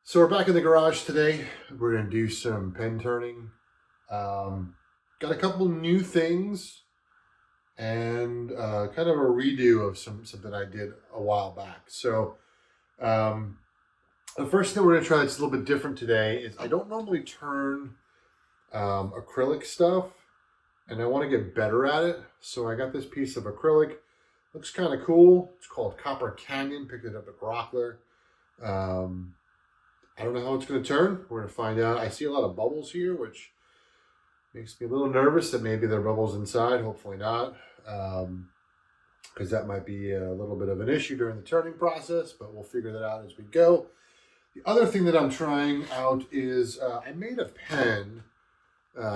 So we're back in the garage today. We're going to do some pen turning. Got a couple new things and kind of a redo of something I did a while back. So um, the first thing we're going to try that's a little bit different today is I don't normally turn acrylic stuff, and I want to get better at it. So I got this piece of acrylic. Looks kind of cool. It's called Copper Canyon. Picked it up at Rockler. I don't know how it's going to turn. We're going to find out. I see a lot of bubbles here, which makes me a little nervous that maybe there are bubbles inside. Hopefully not, because that might be a little bit of an issue during the turning process, but we'll figure that out as we go. The other thing that I'm trying out is I made a pen.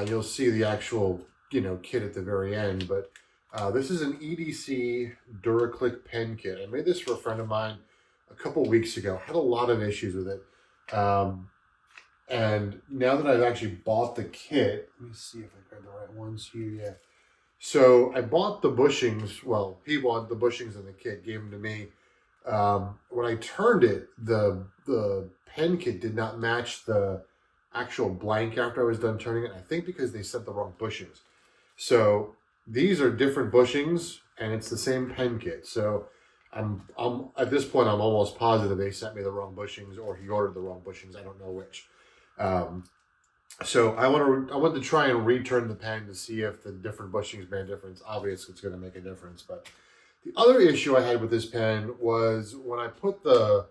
You'll see the actual kit at the very end, but this is an EDC Duraclick pen kit. I made this for a friend of mine a couple weeks ago. Had a lot of issues with it. And now that I've actually bought the kit, let me see if I got the right ones here. Yeah. So I bought the bushings. Well, he bought the bushings in the kit, gave them to me. When I turned it, the pen kit did not match the actual blank after I was done turning it. I think because they sent the wrong bushings. So these are different bushings, and it's the same pen kit. So I'm at this point, I'm almost positive they sent me the wrong bushings, or he ordered the wrong bushings. I don't know which. So I want to try and return the pen to see if the different bushings made a difference. Obviously, it's going to make a difference. But the other issue I had with this pen was when I put the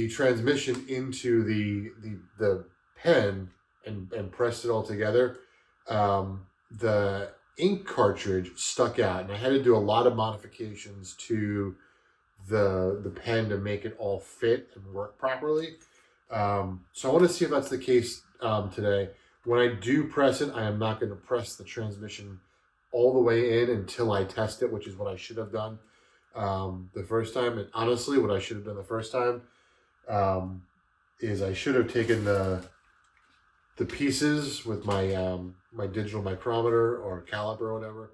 transmission into the pen and pressed it all together, the ink cartridge stuck out, and I had to do a lot of modifications to the pen to make it all fit and work properly. So I want to see if that's the case today. When I do press it, I am not going to press the transmission all the way in until I test it, which is what I should have done the first time. And honestly, what I should have done the first time is I should have taken the pieces with my my digital micrometer or caliper or whatever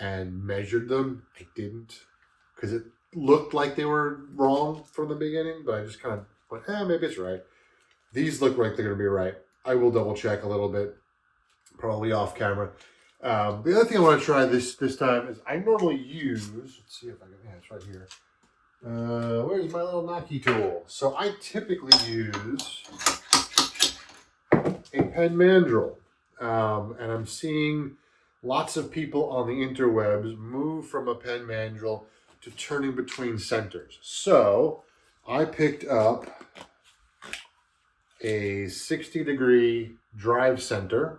and measured them. I didn't, because it looked like they were wrong from the beginning, but I just kind of went, maybe it's right. These look like they're going to be right. I will double check a little bit, probably off camera. The other thing I want to try this time is I normally use, let's see if I can, it's right here. Where's my little Nocky tool? So I typically use a pen mandrel. And I'm seeing lots of people on the interwebs move from a pen mandrel to turning between centers. So I picked up a 60-degree drive center,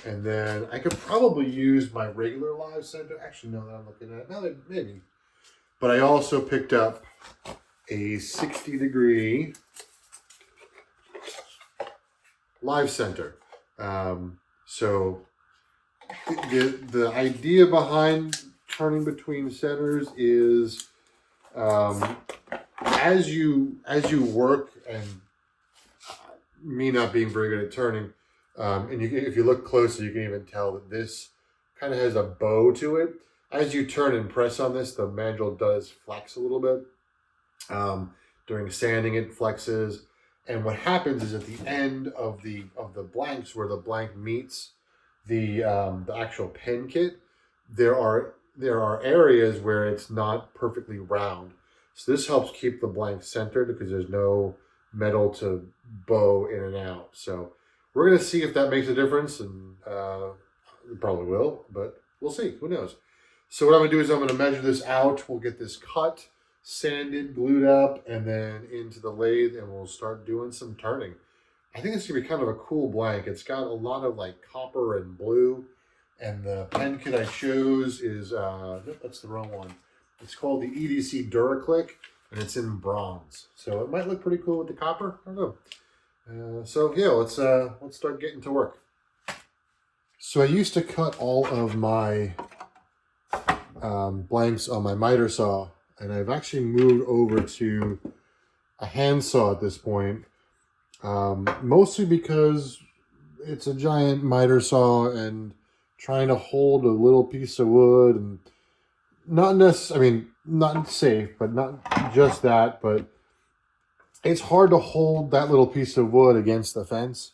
and then I could probably use my regular live center. Actually, no, that I'm looking at now, maybe. But I also picked up a 60-degree live center. So the idea behind turning between centers is as you work, and me not being very good at turning, and if you look closely, you can even tell that this kind of has a bow to it. As you turn and press on this, the mandrel does flex a little bit. During sanding, it flexes. And what happens is at the end of the blanks, where the blank meets the actual pen kit, there are areas where it's not perfectly round. So this helps keep the blank centered because there's no metal to bow in and out. So we're going to see if that makes a difference, and it probably will, but we'll see. Who knows? So what I'm going to do is I'm going to measure this out. We'll get this cut, sanded, glued up, and then into the lathe, and we'll start doing some turning. I think it's going to be kind of a cool blank. It's got a lot of like copper and blue, and the pen kit I chose is, nope, that's the wrong one. It's called the EDC Duraclick, and it's in bronze. So it might look pretty cool with the copper. I don't know. So yeah, let's start getting to work. So I used to cut all of my blanks on my miter saw, and I've actually moved over to a handsaw at this point, mostly because it's a giant miter saw, and trying to hold a little piece of wood, and not safe, but not just that, but it's hard to hold that little piece of wood against the fence.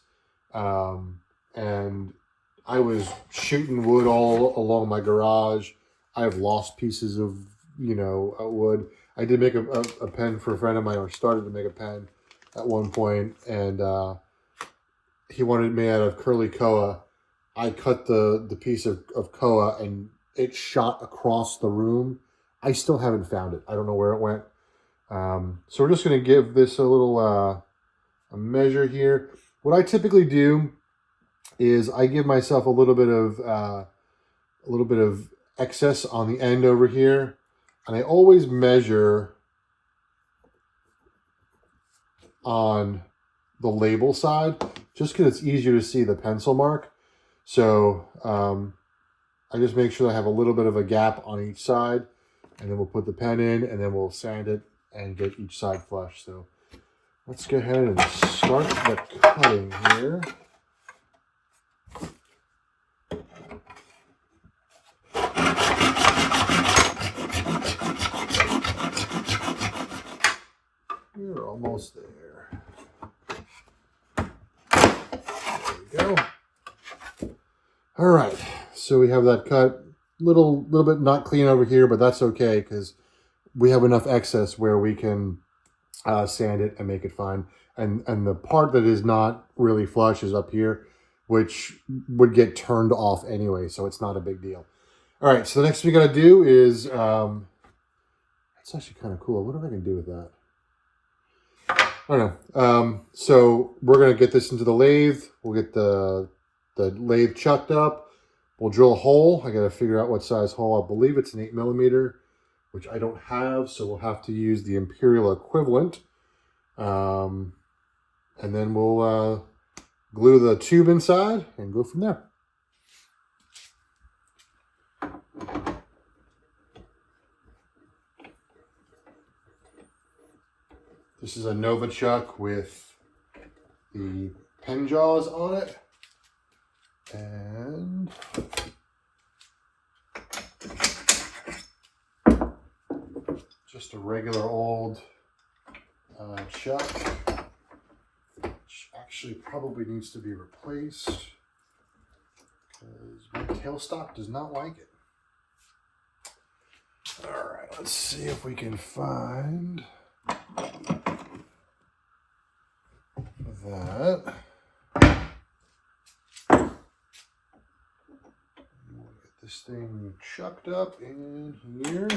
And I was shooting wood all along my garage. I've lost pieces of, wood. I did make a pen for a friend of mine, or started to make a pen at one point, and he wanted me out of curly koa. I cut the piece of koa and it shot across the room. I still haven't found it. I don't know where it went. So we're just going to give this a little a measure here. What I typically do is I give myself a little bit of excess on the end over here, and I always measure on the label side just because it's easier to see the pencil mark. So I just make sure I have a little bit of a gap on each side, and then we'll put the pen in, and then we'll sand it and get each side flush. So let's go ahead and start the cutting here. We're almost there. There we go. All right, so we have that cut. Little bit not clean over here, but that's okay because we have enough excess where we can sand it and make it fine. And the part that is not really flush is up here, which would get turned off anyway, so it's not a big deal. All right, so the next thing we got to do is, it's actually kind of cool. What am I going to do with that? I don't know. So we're going to get this into the lathe. We'll get the lathe chucked up. We'll drill a hole. I got to figure out what size hole. I believe it's an 8mm, which I don't have, so we'll have to use the imperial equivalent. And then we'll glue the tube inside and go from there. This is a Nova Chuck with the pen jaws on it. And just a regular old chuck, which actually probably needs to be replaced because my tailstock does not like it. All right, let's see if we can find that. We'll get this thing chucked up in here.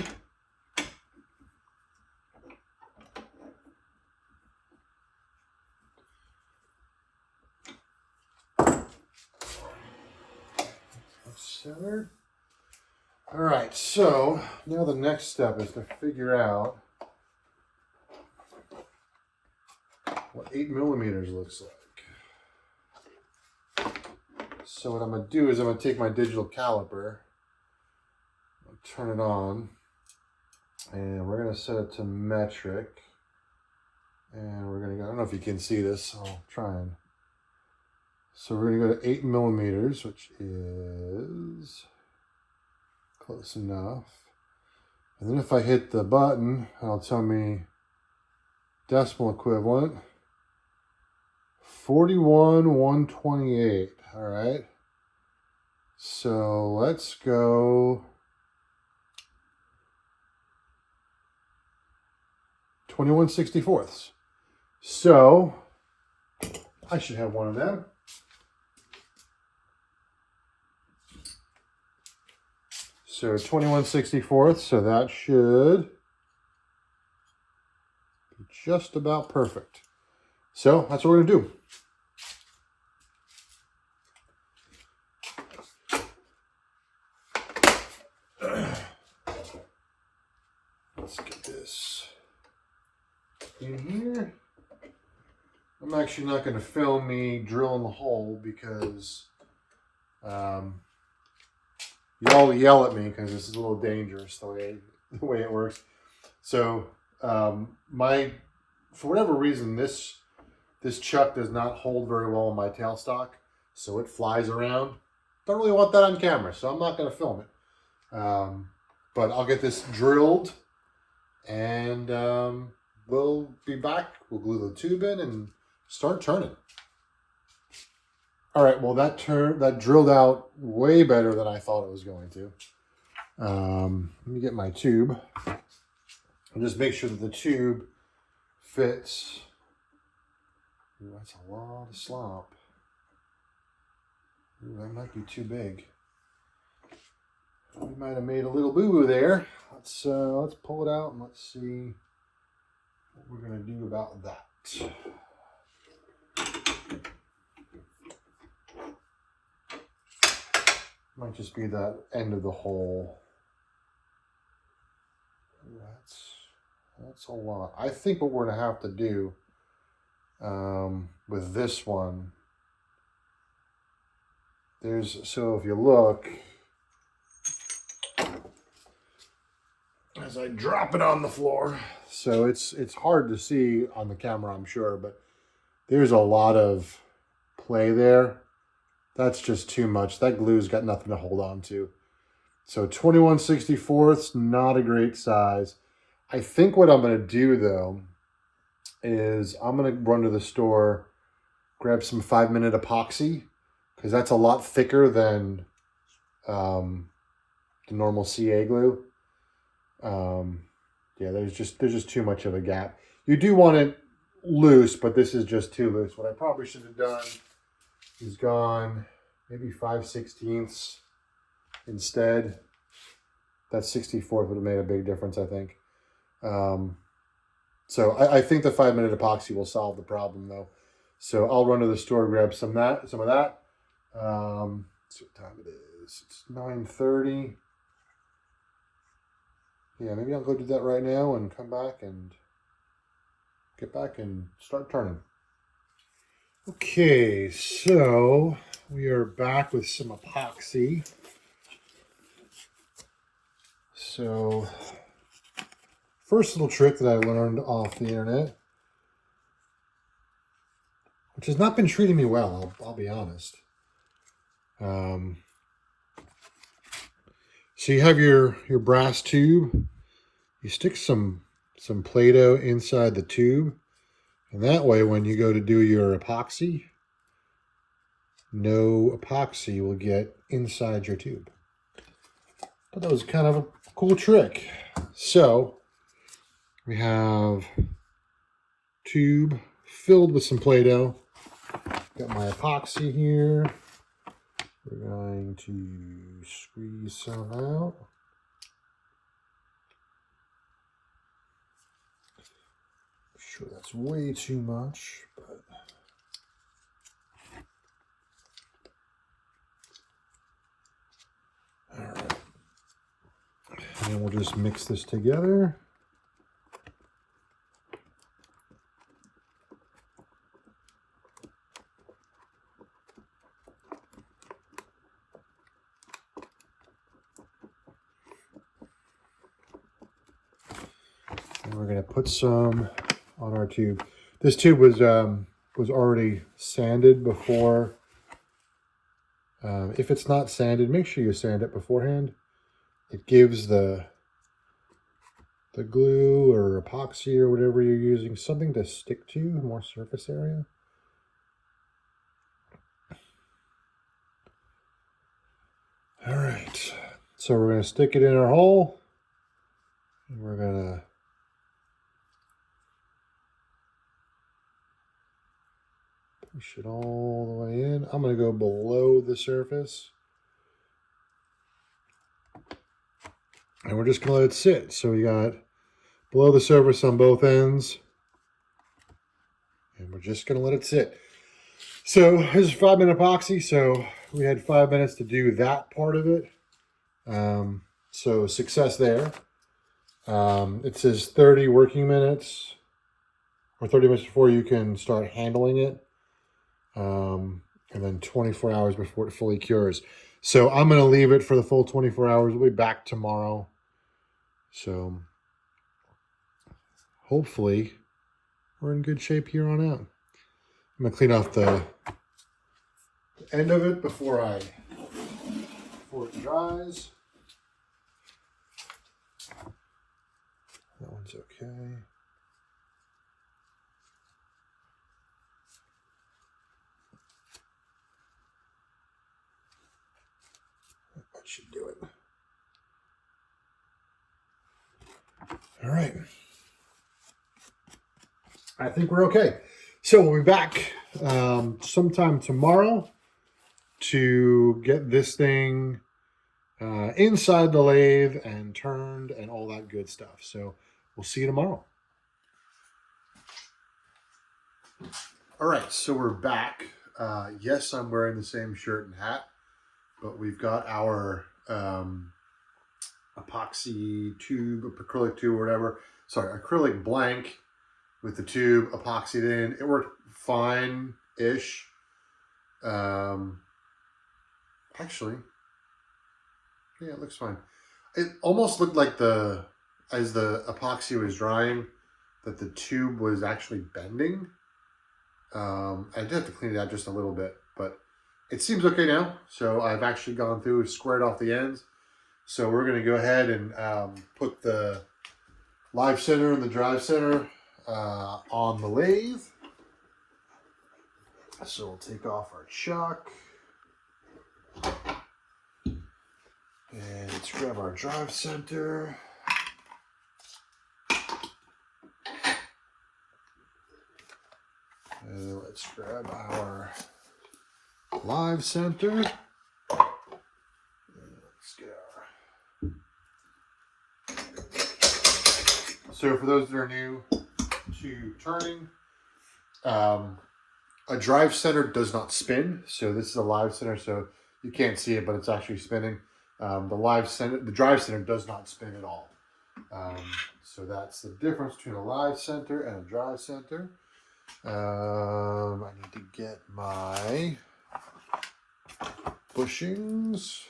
Centered. All right, so now the next step is to figure out what 8mm looks like. So what I'm going to do is I'm going to take my digital caliper, turn it on, and we're going to set it to metric. And we're going to go, I don't know if you can see this, I'll try and. So we're going to go to 8mm, which is close enough. And then if I hit the button, it'll tell me decimal equivalent, 41,128. All right. So let's go 21/64. So I should have one of them. So 21/64, so that should be just about perfect. So that's what we're going to do. Let's get this in here. I'm actually not going to film me drilling the hole because y'all yell at me because this is a little dangerous the way it works. So for whatever reason, this chuck does not hold very well on my tailstock, so it flies around. Don't really want that on camera, so I'm not going to film it. But I'll get this drilled, and we'll be back. We'll glue the tube in and start turning. All right, well that drilled out way better than I thought it was going to. Let me get my tube and just make sure that the tube fits. Ooh, that's a lot of slop. Ooh, that might be too big. We might have made a little boo-boo there. Let's pull it out and let's see what we're gonna do about that. Might just be that end of the hole. That's a lot. I think what we're gonna have to do with this one, so if you look, as I drop it on the floor, so it's hard to see on the camera, I'm sure, but there's a lot of play there. That's just too much. That glue's got nothing to hold on to. So 21/64, not a great size. I think what I'm going to do, though, is I'm going to run to the store, grab some 5-minute epoxy, because that's a lot thicker than the normal CA glue. Yeah, there's just too much of a gap. You do want it loose, but this is just too loose. What I probably should have done is gone maybe 5/16 instead. That 64th would have made a big difference, I think. So I think the 5-minute epoxy will solve the problem, though. So I'll run to the store, grab some of that. Let's see what time it is. It's 9:30. Yeah, maybe I'll go do that right now and come back and get back and start turning. Okay, so we are back with some epoxy. So, first little trick that I learned off the internet, which has not been treating me well, I'll be honest. So you have your brass tube. You stick some Play-Doh inside the tube, and that way when you go to do your epoxy, no epoxy will get inside your tube. But that was kind of a cool trick. So we have tube filled with some Play-Doh. Got my epoxy here. We're going to squeeze some out. I'm sure that's way too much, but all right. And then we'll just mix this together. And we're going to put some on our tube. This tube was already sanded before. If it's not sanded, make sure you sand it beforehand. It gives the glue or epoxy or whatever you're using something to stick to, more surface area. All right, so we're going to stick it in our hole, and we're going to push it all the way in. I'm going to go below the surface. And we're just going to let it sit. So we got below the surface on both ends. And we're just going to let it sit. So this is 5-minute epoxy. So we had 5 minutes to do that part of it. So success there. It says 30 working minutes or 30 minutes before you can start handling it. And then 24 hours before it fully cures. So I'm going to leave it for the full 24 hours. We'll be back tomorrow. So hopefully we're in good shape here on out. I'm going to clean off the end of it before it dries. That one's okay. should do it. All right. I think we're okay. So we'll be back sometime tomorrow to get this thing inside the lathe and turned and all that good stuff. So we'll see you tomorrow. All right, so we're back. Yes, I'm wearing the same shirt and hat, but we've got our epoxy tube, acrylic tube, or whatever. Sorry, acrylic blank with the tube epoxied in. It worked fine-ish. Actually, yeah, it looks fine. It almost looked like as the epoxy was drying, that the tube was actually bending. I did have to clean it out just a little bit, but it seems okay now. So I've actually gone through, squared off the ends. So we're going to go ahead and put the live center and the drive center on the lathe. So we'll take off our chuck. And let's grab our drive center. And let's grab our live center. And let's get our... So for those that are new to turning, a drive center does not spin. So this is a live center, so you can't see it, but it's actually spinning. The drive center does not spin at all. So that's the difference between a live center and a drive center. I need to get my bushings.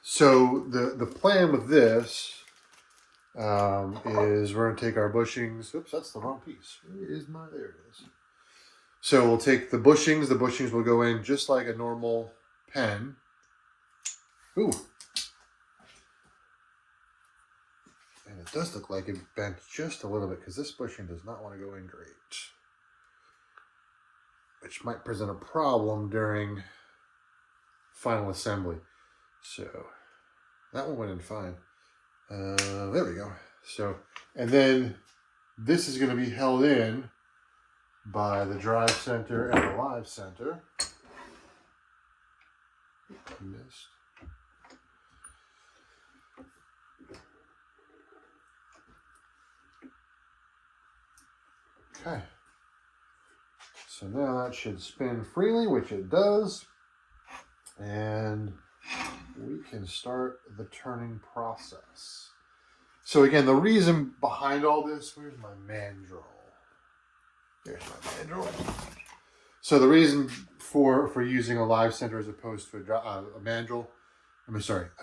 So the plan with this is we're going to take our bushings. Oops, that's the wrong piece. There it is. So we'll take the bushings. The bushings will go in just like a normal pen. Ooh. And it does look like it bent just a little bit because this bushing does not want to go in great. Which might present a problem during final assembly. So that one went in fine. There we go. So, and then this is going to be held in by the drive center and the live center. Missed. Okay. So now that should spin freely, which it does. And we can start the turning process. So again, the reason behind all this, where's my mandrel? There's my mandrel. So the reason for using a live center as opposed to a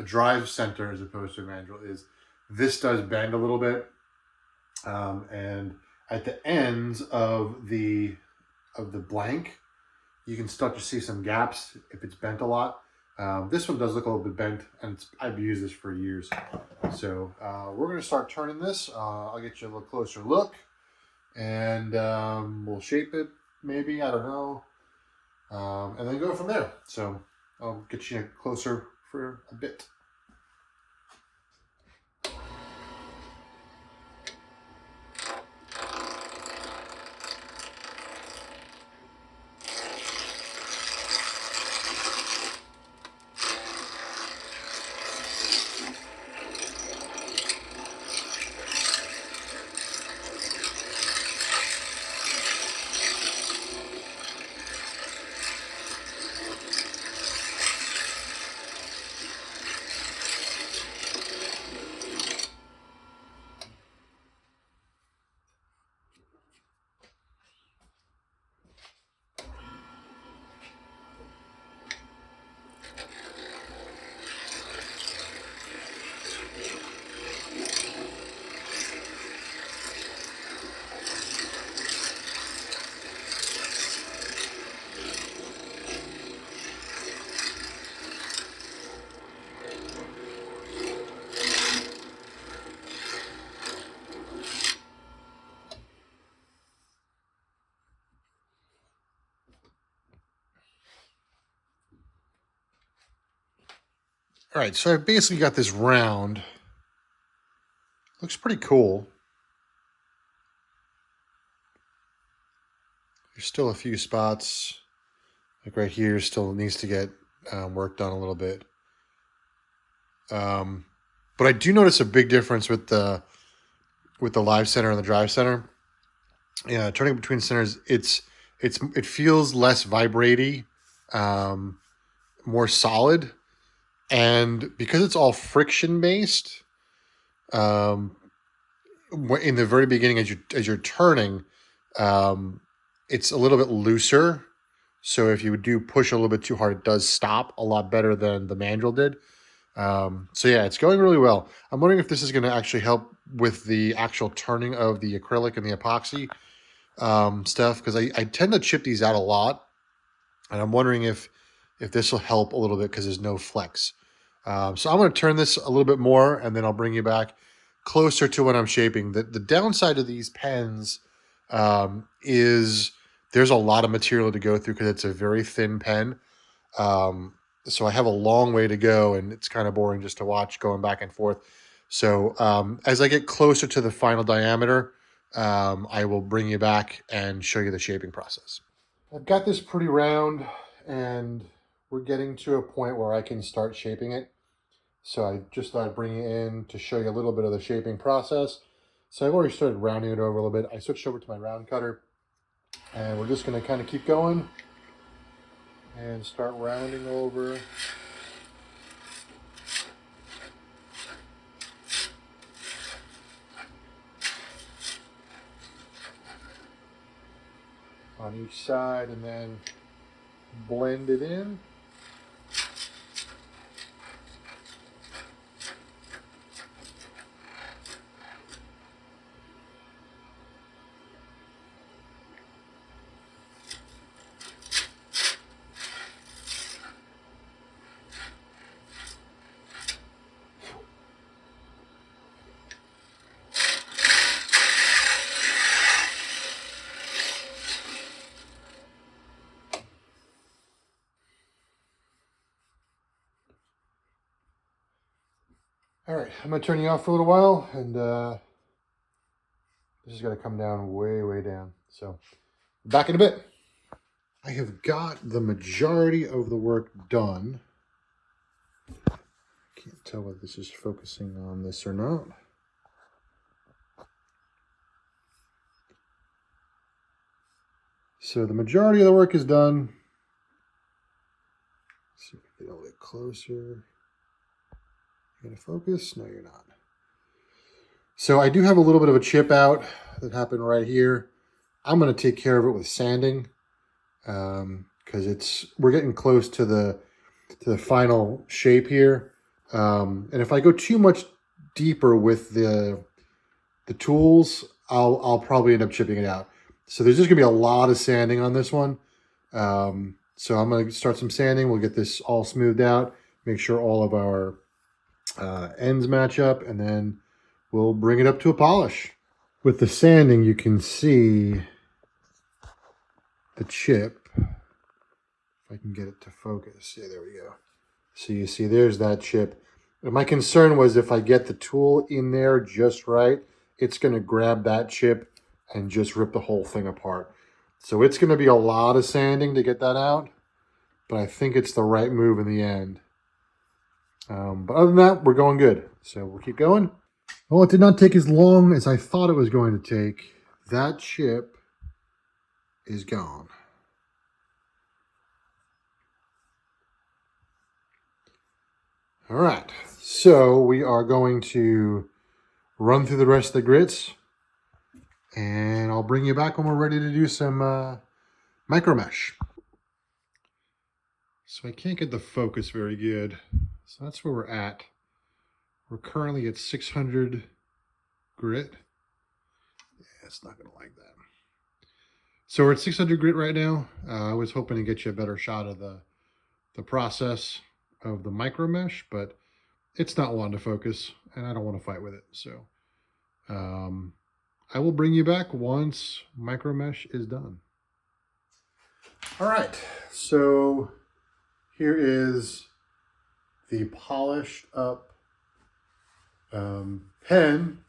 drive center as opposed to a mandrel is this does bend a little bit. And at the ends of the blank, you can start to see some gaps if it's bent a lot. This one does look a little bit bent, and I've used this for years. So we're going to start turning this. I'll get you a little closer look, and we'll shape it, maybe, I don't know, and then go from there. So I'll get you closer for a bit. All right, so I've basically got this round. Looks pretty cool. There's still a few spots, like right here, still needs to get worked on a little bit. But I do notice a big difference with the live center and the drive center. Yeah, turning between centers, it feels less vibraty, more solid, and because it's all friction based, um, in the very beginning as you're turning, it's a little bit looser. So if you do push a little bit too hard, it does stop a lot better than the mandrel did. So yeah, it's going really well. I'm wondering if this is going to actually help with the actual turning of the acrylic and the epoxy stuff, because I tend to chip these out a lot, and I'm wondering if this will help a little bit because there's no flex. So I'm going to turn this a little bit more, and then I'll bring you back closer to when I'm shaping. The downside of these pens is there's a lot of material to go through because it's a very thin pen. So I have a long way to go, and it's kind of boring just to watch going back and forth. So as I get closer to the final diameter, I will bring you back and show you the shaping process. I've got this pretty round, and we're getting to a point where I can start shaping it. So I just thought I'd bring you in to show you a little bit of the shaping process. So I've already started rounding it over a little bit. I switched over to my round cutter, and we're just going to kind of keep going and start rounding over. On each side, and then blend it in. All right, I'm gonna turn you off for a little while, and this is gonna come down way down. So back in a bit. I have got the majority of the work done. Can't tell whether this is focusing on this or not. So the majority of the work is done. Let's see if I get a little bit closer. You gonna focus? No, you're not. So I do have a little bit of a chip out that happened right here. I'm gonna take care of it with sanding, because we're getting close to the final shape here. And if I go too much deeper with the tools, I'll probably end up chipping it out. So there's just gonna be a lot of sanding on this one. So I'm gonna start some sanding. We'll get this all smoothed out, make sure all of our ends match up, and then we'll bring it up to a polish. With the sanding, you can see the chip. If I can get it to focus. Yeah, there we go. So you see there's that chip. And my concern was if I get the tool in there just right, it's going to grab that chip and just rip the whole thing apart. So it's going to be a lot of sanding to get that out, but I think it's the right move in the end. But other than that, we're going good. So we'll keep going. Well, it did not take as long as I thought it was going to take. That chip is gone. All right, so we are going to run through the rest of the grits, and I'll bring you back when we're ready to do some micro mesh. So I can't get the focus very good. So that's where we're at. We're currently at 600 grit. Yeah, it's not going to like that. So we're at 600 grit right now. I was hoping to get you a better shot of the process of the micro mesh, but it's not wanting to focus, and I don't want to fight with it. So I will bring you back once micro mesh is done. All right, so here is the polished up pen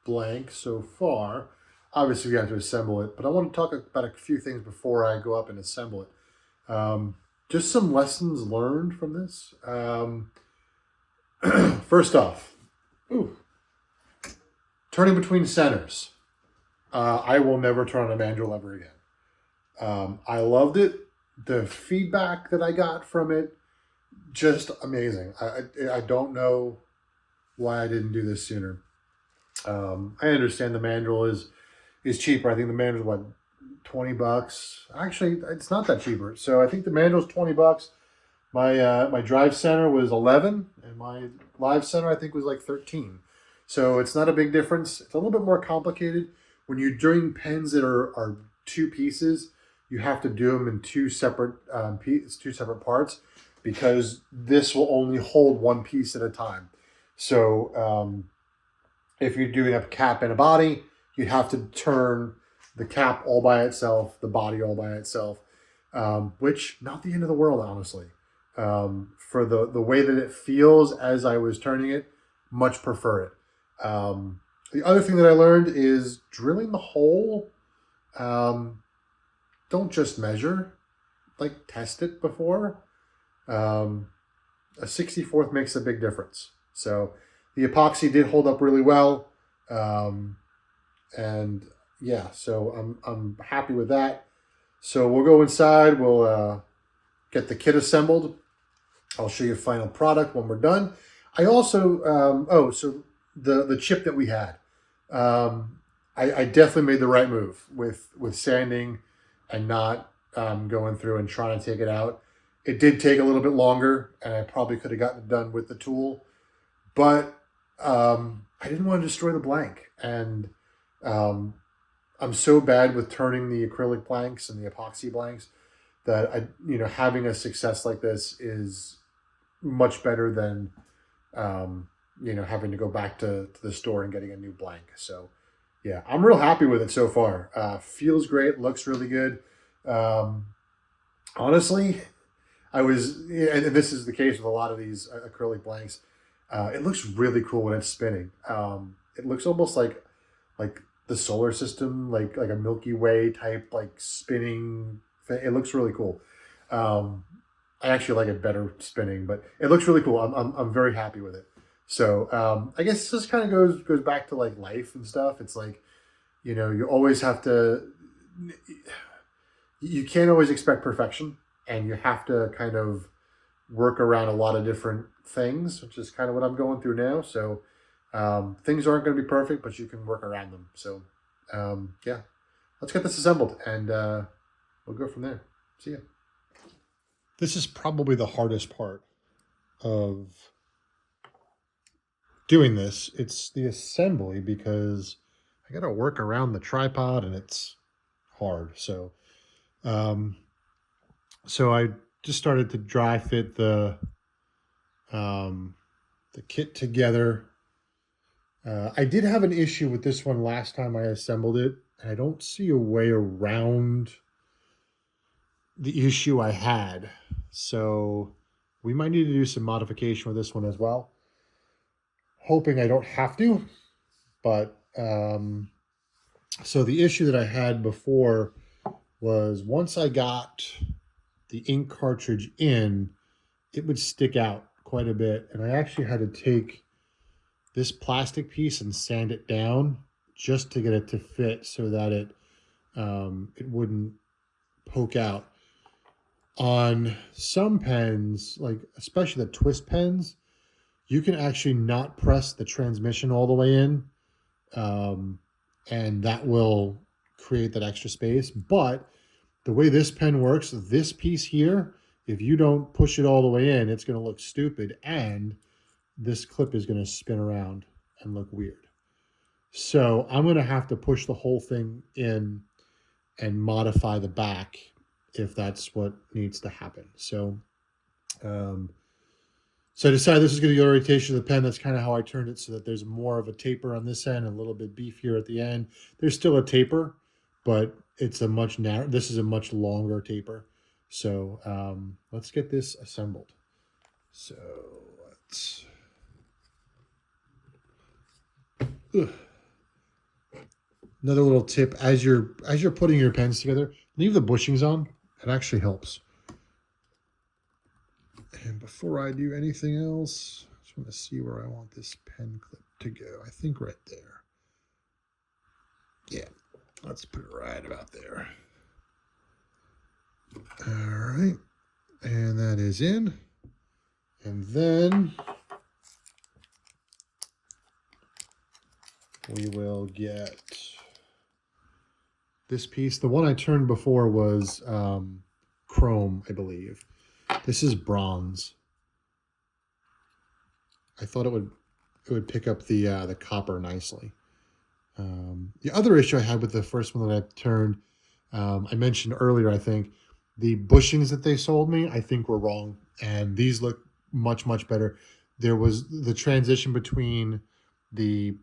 blank so far. Obviously, we have to assemble it, but I want to talk about a few things before I go up and assemble it. Just some lessons learned from this. First off, turning between centers. I will never turn on a mandrel ever again. I loved it. The feedback that I got from it, just amazing. I don't know why I didn't do this sooner. I understand the mandrel is cheaper. I think the mandrel is what, $20. Actually, it's not that cheaper. So I think the mandrel is $20. My drive center was 11, and my live center I think was like 13. So it's not a big difference. It's a little bit more complicated when you're doing pens that are two pieces. You have to do them in two separate parts, because this will only hold one piece at a time. So if you're doing a cap and a body, you have to turn the cap all by itself, the body all by itself, which not the end of the world, honestly. For the way that it feels as I was turning it, much prefer it. The other thing that I learned is drilling the hole. Don't just measure, like test it before. A 64th makes a big difference. So the epoxy did hold up really well. And yeah, so I'm happy with that. So we'll go inside, we'll get the kit assembled. I'll show you final product when we're done. I also, so the chip that we had, I definitely made the right move with sanding and not going through and trying to take it out. It did take a little bit longer, and I probably could have gotten it done with the tool, but I didn't want to destroy the blank. And I'm so bad with turning the acrylic blanks and the epoxy blanks that having a success like this is much better than having to go back to the store and getting a new blank. So yeah, I'm real happy with it so far. Feels great, looks really good. Honestly, and this is the case with a lot of these acrylic blanks. It looks really cool when it's spinning. It looks almost like the solar system, like a Milky Way type, like spinning thing. It looks really cool. I actually like it better spinning, but it looks really cool. I'm very happy with it. So I guess this kind of goes back to like life and stuff. It's like, you always have to, you can't always expect perfection, and you have to kind of work around a lot of different things, which is kind of what I'm going through now. So things aren't going to be perfect, but you can work around them. So yeah, let's get this assembled, and we'll go from there. See ya. This is probably the hardest part of doing this. It's the assembly, because I got to work around the tripod, and it's hard. So I just started to dry fit the kit together. I did have an issue with this one last time I assembled it, and I don't see a way around the issue I had. So we might need to do some modification with this one as well. Hoping I don't have to, but so the issue that I had before was once I got the ink cartridge in, it would stick out quite a bit, and I actually had to take this plastic piece and sand it down just to get it to fit so that it wouldn't poke out. On some pens, like especially the twist pens, you can actually not press the transmission all the way in, and that will create that extra space. But the way this pen works, this piece here, if you don't push it all the way in, it's going to look stupid, and this clip is going to spin around and look weird. So I'm going to have to push the whole thing in and modify the back if that's what needs to happen. So so I decided this is going to be the orientation of the pen. That's kind of how I turned it, so that there's more of a taper on this end, a little bit beefier at the end. There's still a taper, but it's a much narrow. This is a much longer taper. So let's get this assembled. So let's... Ugh. Another little tip, as you're putting your pens together, leave the bushings on. It actually helps. And before I do anything else, I just want to see where I want this pen clip to go. I think right there. Yeah, let's put it right about there. All right, and that is in. And then we will get this piece. The one I turned before was chrome, I believe. This is bronze. I thought it would pick up the copper nicely. The other issue I had with the first one that I turned, I mentioned earlier, I think, the bushings that they sold me, I think were wrong. And these look much, much better. There was the transition between the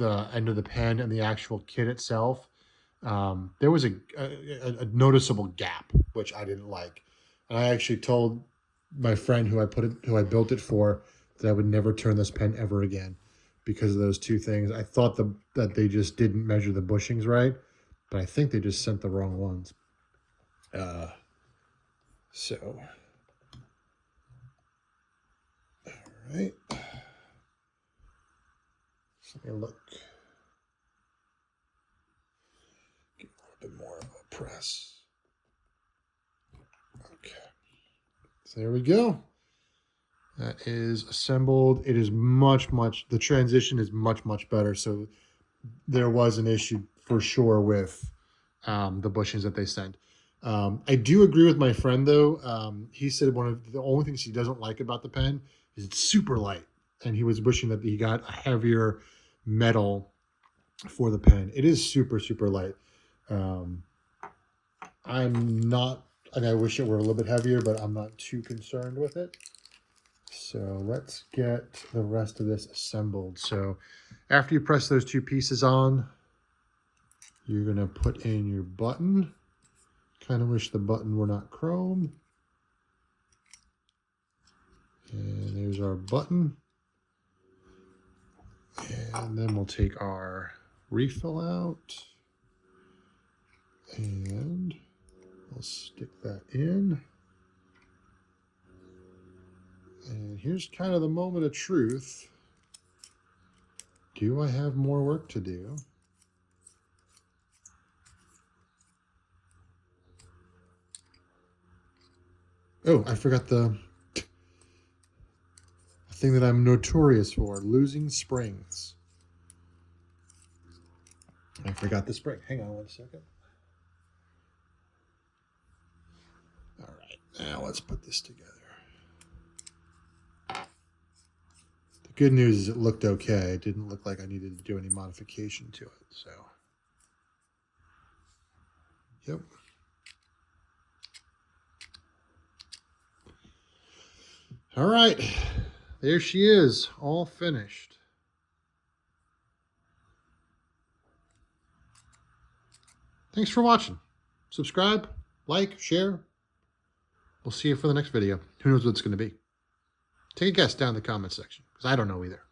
end of the pen and the actual kit itself. There was a noticeable gap, which I didn't like. And I actually told my friend who I built it for that I would never turn this pen ever again because of those two things. I thought that they just didn't measure the bushings right, but I think they just sent the wrong ones. So, all right. So let me look. Get a little bit more of a press. Okay. So there we go. That is assembled. It is the transition is much, much better. So there was an issue for sure with the bushings that they sent. I do agree with my friend though. He said one of the only things he doesn't like about the pen is it's super light. And he was wishing that he got a heavier metal for the pen. It is super, super light. I'm not, and I wish it were a little bit heavier, but I'm not too concerned with it. So let's get the rest of this assembled. So after you press those two pieces on, you're going to put in your button. Kind of wish the button were not chrome. And there's our button. And then we'll take our refill out. And we'll stick that in. And here's kind of the moment of truth. Do I have more work to do? Oh, I forgot the thing that I'm notorious for, losing springs. I forgot the spring. Hang on one second. All right, now let's put this together. The good news is it looked okay. It didn't look like I needed to do any modification to it, so. Yep. All right, there she is, all finished. Thanks for watching. Subscribe, like, share. We'll see you for the next video. Who knows what it's going to be? Take a guess down in the comment section, because I don't know either.